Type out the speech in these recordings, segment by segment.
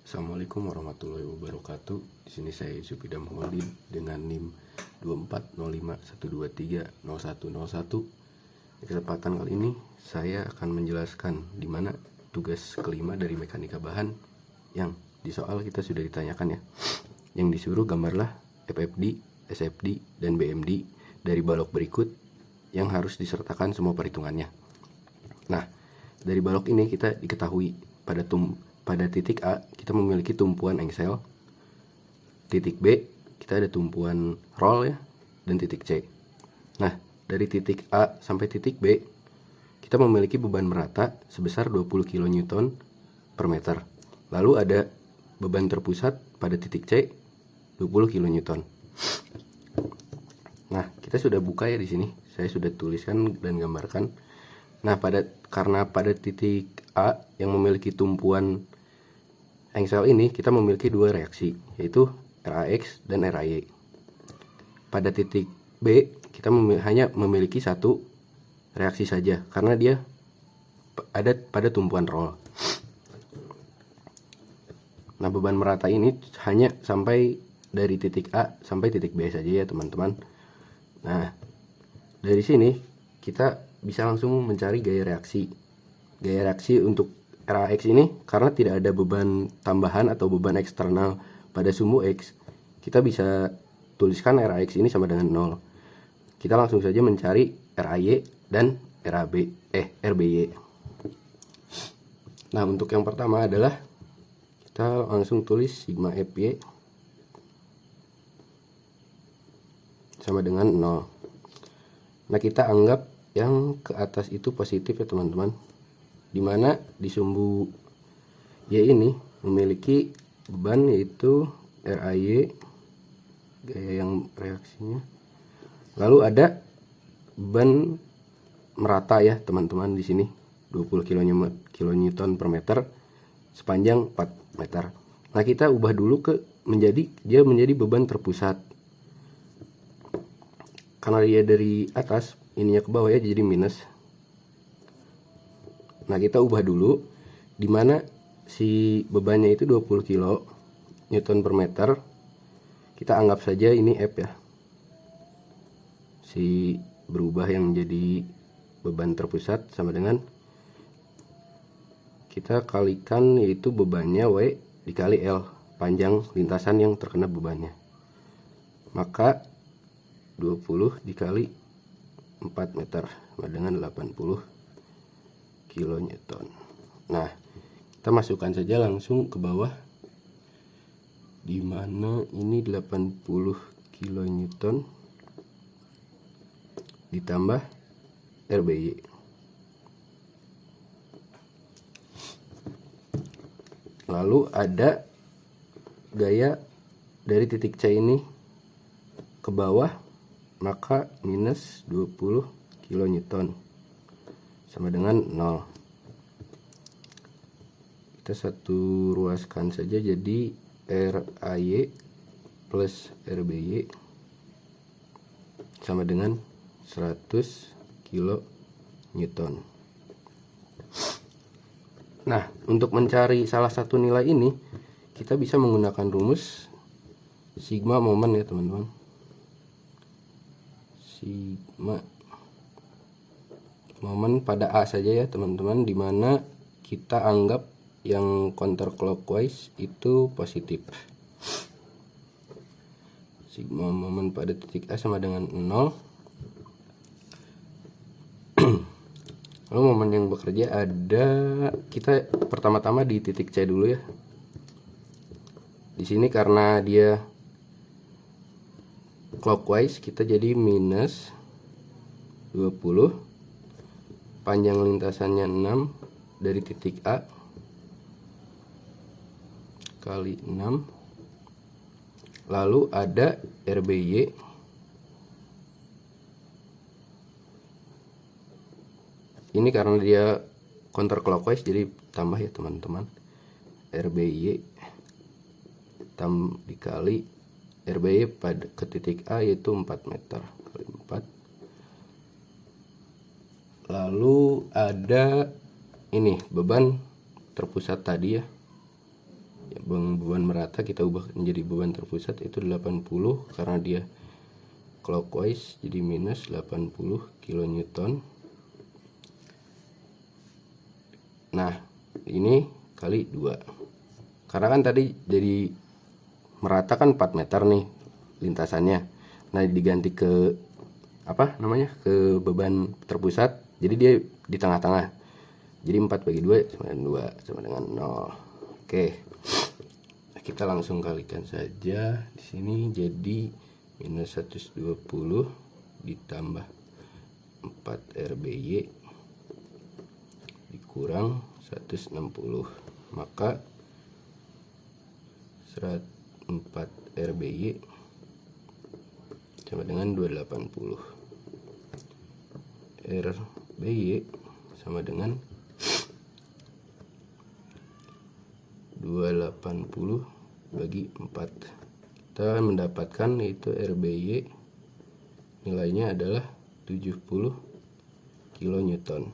Assalamualaikum warahmatullahi wabarakatuh. Di sini saya Yusuf Idham Maulid dengan NIM 2405123101. Di kesempatan kali ini saya akan menjelaskan di mana tugas kelima dari mekanika bahan yang di soal kita sudah ditanyakan ya. Yang disuruh gambarlah FFD, SFD, dan BMD dari balok berikut yang harus disertakan semua perhitungannya. Nah, dari balok ini kita diketahui pada titik A kita memiliki tumpuan engsel, titik B kita ada tumpuan roll ya, dan titik C. Nah, dari titik A sampai titik B kita memiliki beban merata sebesar 20 kN per meter. Lalu ada beban terpusat pada titik C 20 kN. Nah, kita sudah buka ya di sini. Saya sudah tuliskan dan gambarkan. Nah, karena pada titik A yang memiliki tumpuan engsel ini kita memiliki dua reaksi, yaitu RAX dan RAY. Pada titik B kita hanya memiliki satu reaksi saja karena dia ada pada tumpuan roll. Nah, beban merata ini hanya sampai dari titik A sampai titik B saja ya teman-teman. Nah, dari sini kita bisa langsung mencari gaya reaksi. Gaya reaksi untuk RAX ini karena tidak ada beban tambahan atau beban eksternal pada sumbu X, kita bisa tuliskan RAX ini sama dengan 0. Kita langsung saja mencari RAY dan RBY. Nah, untuk yang pertama adalah kita langsung tulis sigma FY sama dengan 0. Nah, kita anggap yang ke atas itu positif ya teman-teman, dimana di sumbu Y ini memiliki beban yaitu RAY, gaya yang reaksinya, lalu ada beban merata ya teman-teman di sini 20 kN per meter sepanjang 4 meter. Nah, kita ubah dulu dia menjadi beban terpusat karena dia dari atas ininya ke bawah ya, jadi minus. Nah, kita ubah dulu dimana si bebannya itu 20 kN per meter. Kita anggap saja ini F ya, si berubah yang menjadi beban terpusat sama dengan kita kalikan yaitu bebannya W dikali L, panjang lintasan yang terkena bebannya, maka 20 dikali 4 meter sama dengan 80 kN. Nah, kita masukkan saja langsung ke bawah, di mana ini 80 kN ditambah RBY. Lalu ada gaya dari titik C ini ke bawah, maka minus 20 kN sama dengan 0. Kita satu ruaskan saja jadi RAY plus RBY sama dengan 100 kN. Nah, untuk mencari salah satu nilai ini kita bisa menggunakan rumus sigma momen ya teman-teman. Sigma momen pada A saja ya teman-teman, dimana kita anggap yang counterclockwise itu positif. Sigma momen pada titik A sama dengan 0. Lalu momen yang bekerja ada, kita pertama-tama di titik C dulu ya. Di sini karena dia clockwise kita jadi minus 20, panjang lintasannya 6 dari titik A kali 6, lalu ada RBY ini karena dia counterclockwise jadi tambah ya teman-teman, RBY dikali RBY pada ke titik A yaitu 4 meter kali 4. Lalu ada ini beban terpusat tadi ya, beban merata kita ubah menjadi beban terpusat itu 80 karena dia clockwise, jadi minus 80 kilonewton. Nah ini kali 2 karena kan tadi jadi merata kan 4 meter nih lintasannya. Nah diganti ke ke beban terpusat, jadi dia di tengah-tengah, jadi 4 bagi 2 sama dengan 0. Oke, nah, kita langsung kalikan saja di sini, jadi minus 120 ditambah 4 RBY dikurang 160, maka 4 RBY sama dengan 280. RBY sama dengan 280 bagi 4. Kita mendapatkan yaitu RBY nilainya adalah 70 kilonewton.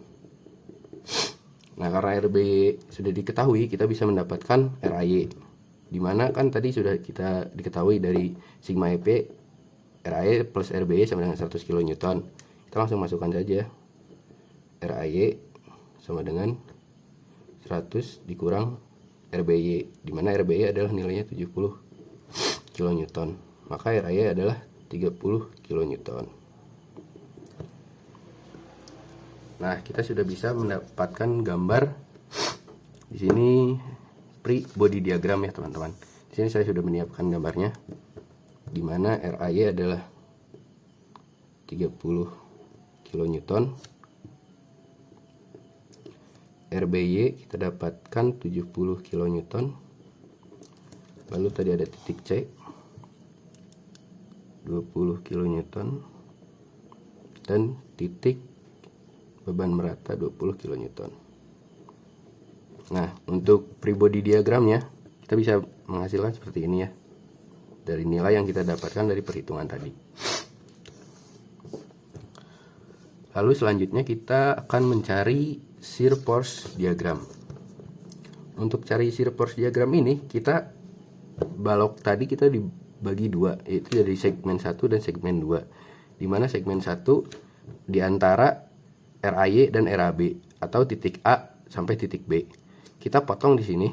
Nah, karena RBY sudah diketahui, kita bisa mendapatkan RAY. Dimana kan tadi sudah kita diketahui dari sigma EP RAY plus RBY sama dengan 100 kilonewton. Kita langsung masukkan saja RAY sama dengan 100 dikurang RBY, dimana RBY adalah nilainya 70 kilonewton, maka RAY adalah 30 kilonewton. Nah, kita sudah bisa mendapatkan gambar di sini free body diagram ya teman-teman. Di sini saya sudah menyiapkan gambarnya, dimana RAY adalah 30 kilonewton, RBY kita dapatkan 70 kilonewton, lalu tadi ada titik C 20 kilonewton, dan titik beban merata 20 kilonewton. Nah, untuk free body diagramnya kita bisa menghasilkan seperti ini ya, dari nilai yang kita dapatkan dari perhitungan tadi. Lalu selanjutnya kita akan mencari shear force diagram. Untuk cari shear force diagram ini, kita balok tadi kita dibagi dua, yaitu dari segmen 1 dan segmen 2. Dimana segmen 1 di antara RAY dan RAB atau titik A sampai titik B. Kita potong di sini.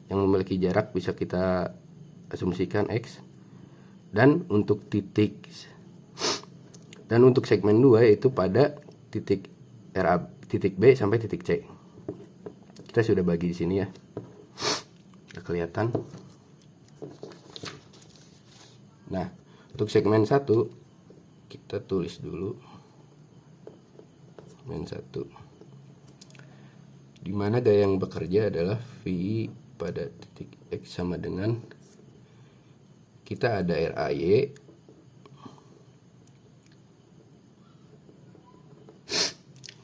Yang memiliki jarak bisa kita asumsikan X. Dan untuk segmen 2 yaitu pada titik titik B sampai titik C. Kita sudah bagi di sini ya. Sudah kelihatan. Nah, untuk segmen 1 kita tulis dulu. Segmen 1. Dimana gaya yang bekerja adalah V pada titik X sama dengan, kita ada RAY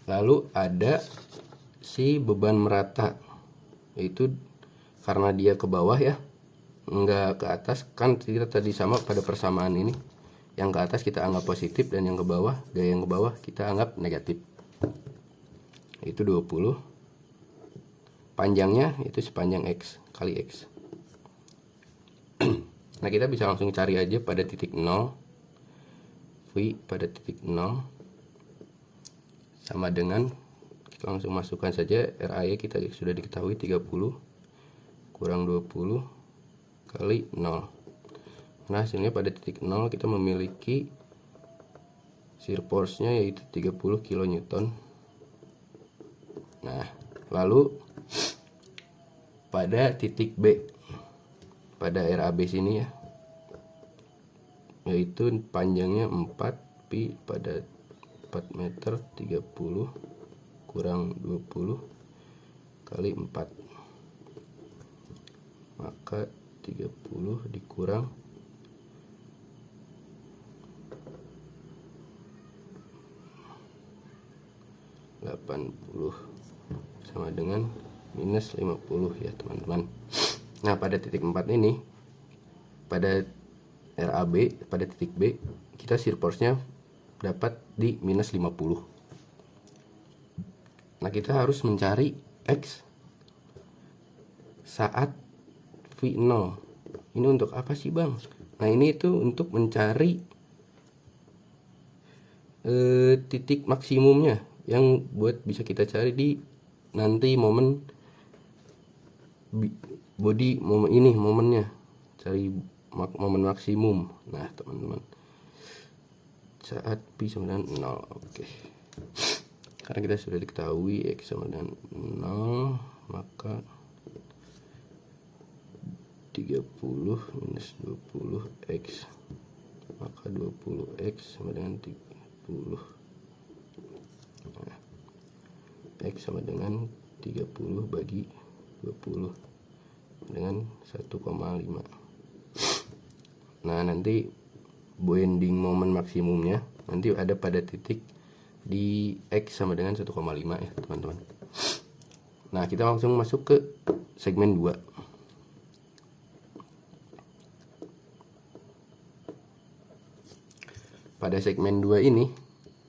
lalu ada si beban merata, yaitu karena dia ke bawah ya, enggak ke atas, kan kita tadi sama pada persamaan ini, yang ke atas kita anggap positif dan yang ke bawah, gaya yang ke bawah kita anggap negatif, itu 20. Panjangnya itu sepanjang X kali X. Nah, kita bisa langsung cari aja pada titik 0, V pada titik 0 sama dengan, kita langsung masukkan saja RAY kita sudah diketahui 30 kurang 20 kali 0. Nah, hasilnya pada titik 0 kita memiliki shear force-nya yaitu 30 kilonewton. Nah, lalu pada titik B, pada RAB sini ya, yaitu panjangnya 4 pi pada 4 meter 30 kurang 20 kali 4, maka 30 dikurang 80 sama dengan minus 50 ya teman-teman. Nah, pada titik 4 ini, pada RAB, pada titik B, kita shear force-nya dapat di minus 50. Nah, kita harus mencari X saat V0. Ini untuk apa sih bang? Nah ini itu untuk mencari titik maksimumnya yang buat bisa kita cari di nanti momen body momen ini, momennya cari momen maksimum. Nah teman-teman, saat P sama dengan 0. Oke, karena kita sudah diketahui X sama dengan 0, maka 30 minus 20X, maka 20X sama dengan 30. Nah, X sama dengan 30 bagi 20 dengan 1,5. Nah nanti bonding momen maksimumnya nanti ada pada titik di X sama dengan 1,5 ya teman-teman. Nah kita langsung masuk ke segmen 2. Pada segmen 2 ini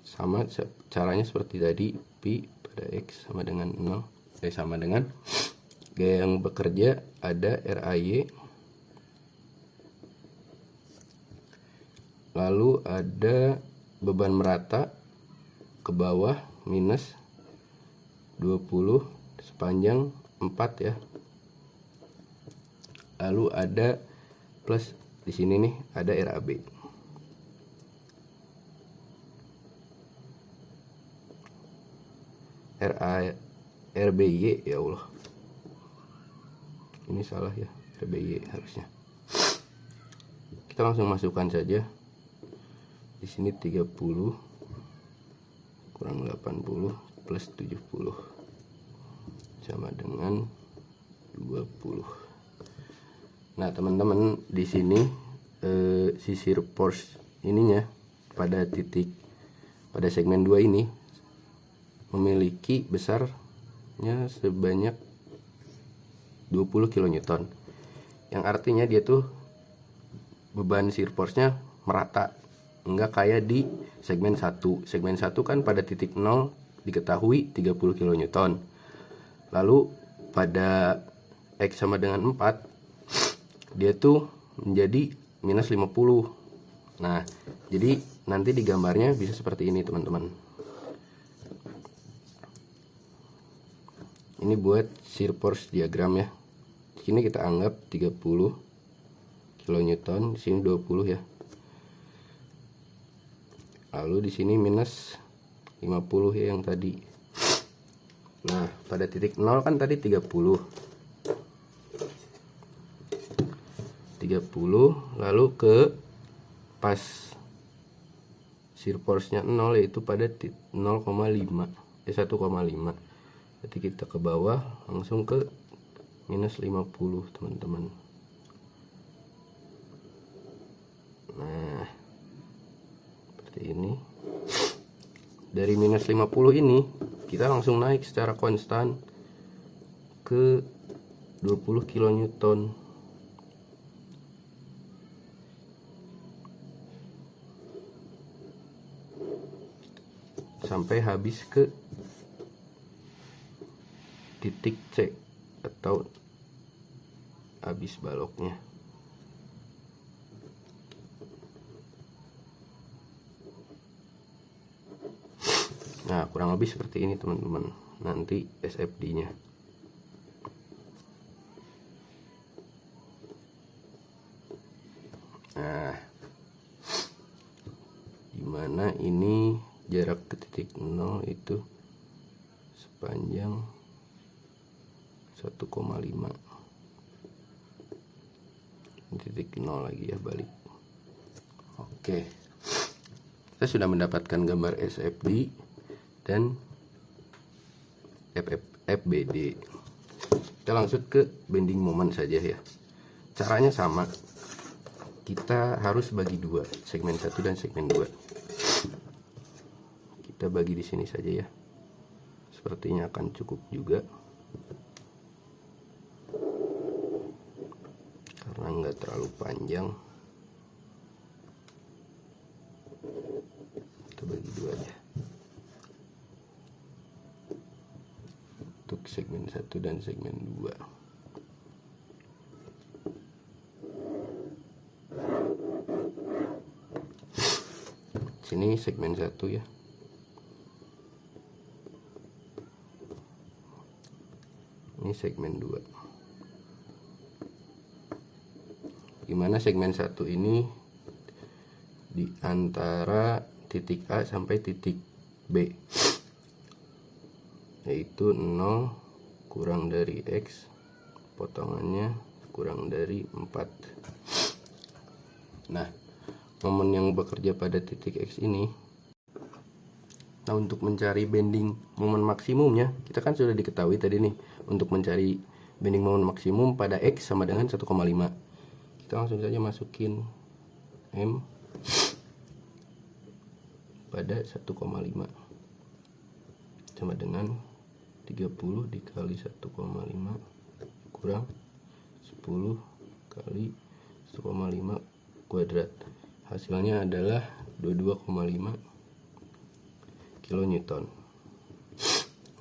sama caranya seperti tadi, Pi pada X sama dengan 0, sama dengan gaya yang bekerja ada RAY, lalu ada beban merata ke bawah minus 20 sepanjang 4 ya, lalu ada plus di sini nih ada RAB. RBY, ya Allah, ini salah ya, RBY harusnya. Kita langsung masukkan saja di sini 30 kurang 80 plus 70 sama dengan 20. Nah teman-teman, di sini sisir force ininya pada titik pada segmen 2 ini memiliki besarnya sebanyak 20 kN, yang artinya dia tuh beban shear force-nya merata, enggak kayak di segmen 1. Segmen 1 kan pada titik 0 diketahui 30 kN, lalu pada X sama dengan 4 dia tuh menjadi minus 50. Nah jadi nanti di gambarnya bisa seperti ini teman-teman. Ini buat shear force diagram ya. Di sini kita anggap 30 kN, di sini 20 ya. Lalu di sini minus 50 ya yang tadi. Nah, pada titik 0 kan tadi 30. 30 lalu ke pas shear force-nya 0 yaitu pada 0,5 1,5. Jadi kita ke bawah langsung ke minus 50 teman-teman. Nah seperti ini. Dari minus 50 ini kita langsung naik secara konstan ke 20 kN sampai habis ke titik C atau habis baloknya. Nah kurang lebih seperti ini teman-teman nanti SFD nya. Nah dimana ini jarak ke titik 0 itu sepanjang 1,5, titik 0 lagi ya balik. Oke, kita sudah mendapatkan gambar SFD dan FBD. Kita langsung ke bending moment saja ya. Caranya sama, kita harus bagi dua, segmen 1 dan segmen 2. Kita bagi di sini saja ya, sepertinya akan cukup juga karena nggak terlalu panjang. Kita bagi dua aja untuk segmen 1 dan segmen 2. ini segmen 1 ya. Ini segmen 2. Gimana segmen 1 ini di antara titik A sampai titik B, yaitu 0 kurang dari X, potongannya kurang dari 4. Nah, momen yang bekerja pada titik X ini, nah untuk mencari bending momen maksimumnya, kita kan sudah diketahui tadi nih, untuk mencari bending momen maksimum pada X sama dengan 1,5. Kita langsung saja masukin M pada 1,5 sama dengan 30 dikali 1,5 kurang 10 kali 1,5 kuadrat. Hasilnya adalah 22,5 kilonewton.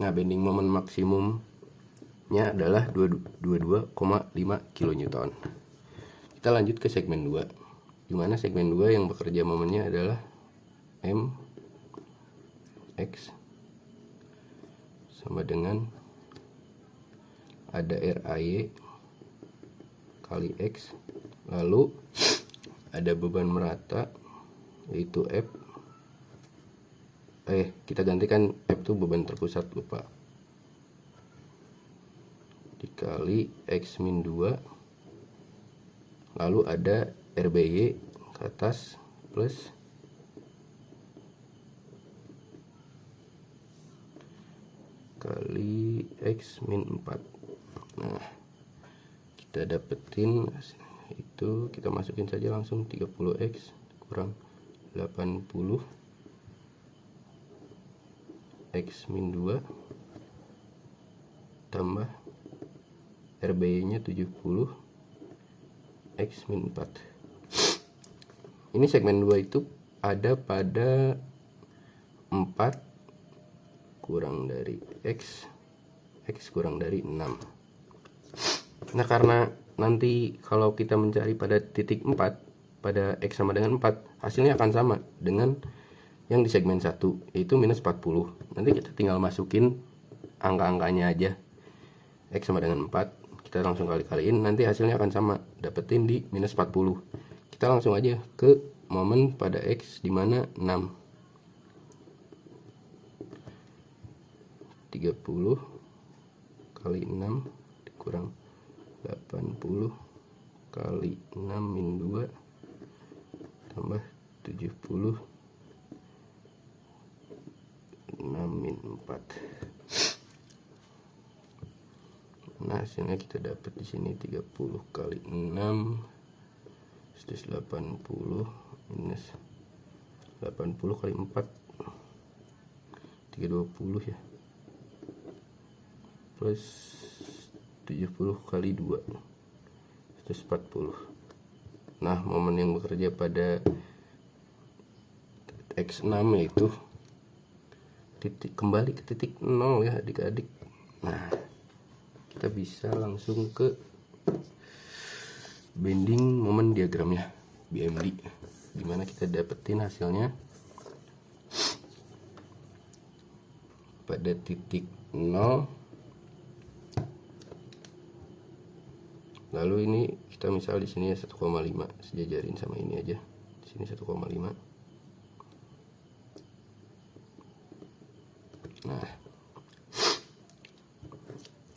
Nah, bending momen maksimumnya adalah 22,5 kilonewton. Kita lanjut ke segmen 2. Dimana segmen 2 yang bekerja momennya adalah M X sama dengan ada RAY kali X, lalu ada beban merata yaitu F. Kita gantikan F itu beban terpusat, lupa, dikali X min 2, lalu ada RBY ke atas plus kali X min 4. Nah, kita dapetin itu, kita masukin saja langsung 30X kurang 80 X min 2 tambah RBY nya 70 X min 4. Ini segmen 2 itu ada pada 4 kurang dari X kurang dari 6. Nah, karena nanti kalau kita mencari pada titik 4 pada X sama dengan 4, hasilnya akan sama dengan yang di segmen 1, yaitu minus 40. Nanti kita tinggal masukin angka-angkanya aja. X sama dengan 4, kita langsung kali-kaliin, nanti hasilnya akan sama, dapetin di minus 40. Kita langsung aja ke momen pada X dimana 6. 30 kali 6 dikurang 80 kali 6 min 2 tambah 70 6 min 4. Nah, hasilnya kita dapat di sini 30 kali 6 180 minus 80 kali 4 320 ya, plus 70 kali 2 140. Nah, momen yang bekerja pada X6 yaitu kembali ke titik 0 ya adik-adik. Nah, kita bisa langsung ke bending momen diagramnya, BMD, dimana kita dapetin hasilnya pada titik 0. Lalu ini kita misal di sini 1,5, sejajarin sama ini aja. Di sini 1,5. Nah,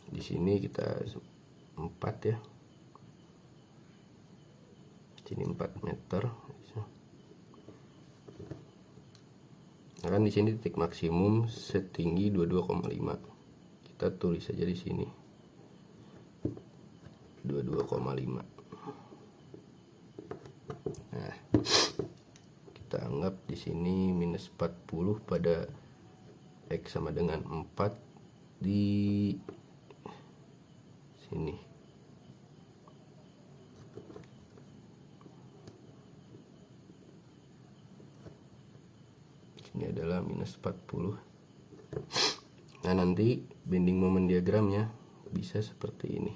di sini kita 4 ya. Sini 4 meter. Nah, kan di sini titik maksimum setinggi 22,5. Kita tulis saja di sini 22,5. Nah, kita anggap di sini minus 40 pada X sama dengan 4 di sini. Ini adalah minus 40. Nah, nanti bending momen diagramnya bisa seperti ini.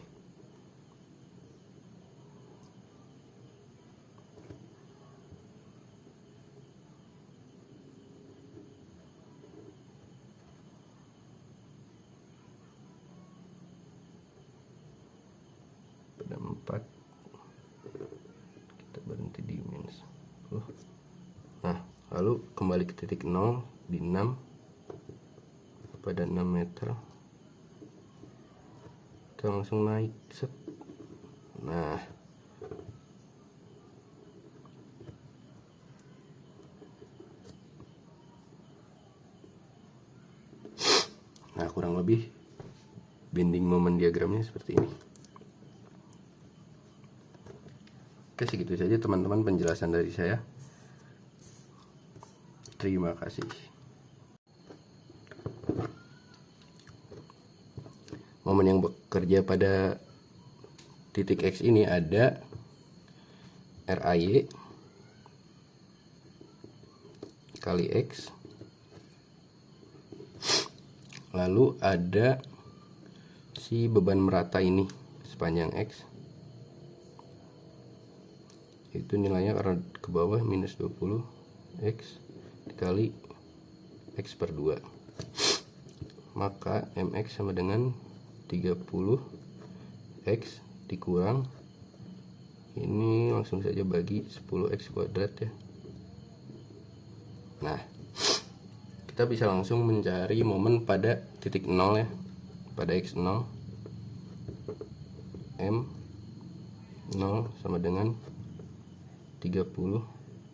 pada 4, kita berhenti di minus 10. Nah, lalu kembali ke titik 0 di 6 pada 6 meter, kita langsung naik set. Nah, kurang lebih bending moment diagramnya seperti ini. Oke, segitu saja teman-teman penjelasan dari saya. Terima kasih. Momen yang bekerja pada titik X ini ada RAY kali X, lalu ada si beban merata ini sepanjang X, itu nilainya karena ke bawah minus 20 X dikali X per 2, maka MX sama dengan 30 X dikurang, ini langsung saja bagi 10X kuadrat ya. Nah, kita bisa langsung mencari momen pada titik 0 ya, pada X0. M 0 sama dengan 30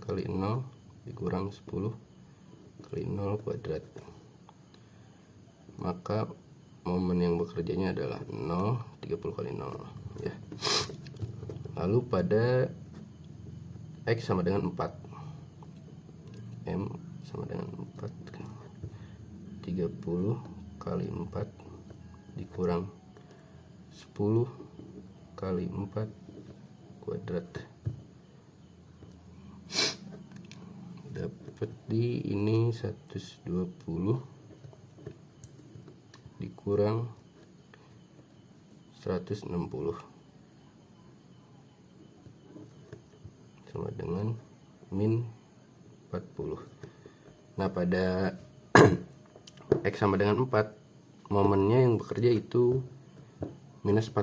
kali 0 dikurang 10 kali 0 kuadrat, maka momen yang bekerjanya adalah 0, 30 kali 0 ya. Lalu pada X sama dengan 4, M sama dengan 4, 30 kali 4 dikurang 10 kali 4 kuadrat, dapat di ini 120 dikurang 160 sama dengan min 40. Nah, pada X sama dengan 4, momennya yang bekerja itu minus 4.